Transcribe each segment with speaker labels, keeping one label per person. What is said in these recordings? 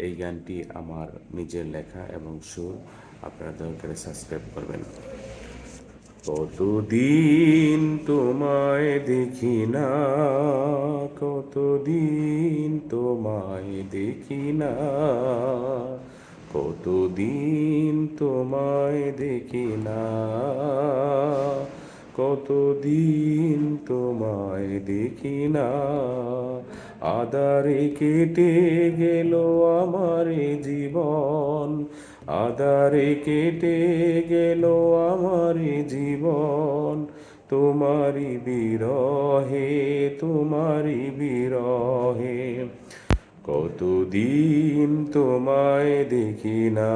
Speaker 1: এই গানটি আমার নিজের লেখা এবং সুর। আপনারা দয়া করে সাবস্ক্রাইব করবেন। কতদিন তোমায় দেখি না, কতদিন তোমায় দেখি না, কতদিন তোমায় দেখি না, কতদিন তোমায় দেখি না। আধারে কেটে গেল আমার জীবন, আধারে কেটে গেল আমার জীবন, তোমারি বিরহে, তোমারি বিরহে। কতদিন তোমায় দেখি না,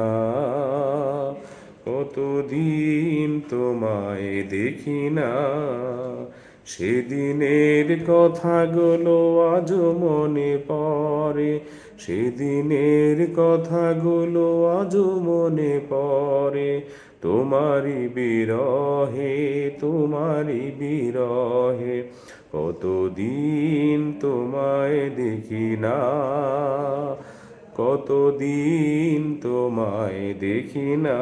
Speaker 1: কতদিন তোমায় দেখি না। সেদিনের কথাগুলো আজও মনে পড়ে, সেদিনের কথাগুলো আজও মনে পড়ে। তোমারি বিরহে, তোমারি বিরহে। কতদিন তোমায় দেখি না, কতদিন তোমায় দেখি না।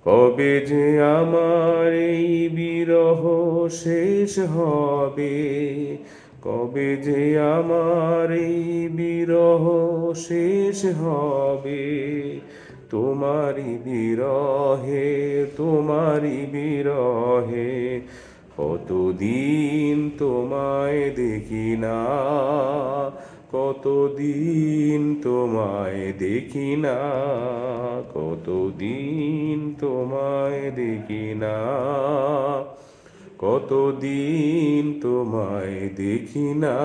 Speaker 1: কবে যে আমার এই বিরহ শেষ হবে, কবে যে আমার এই বিরহ শেষ হবে। তোমারি বিরহে, তোমারি বিরহে। কতদিন তোমায় দেখি না, কতদিন তোমায় দেখি না, কতদিন তোমায় দেখি না, কতদিন তোমায় দেখি না।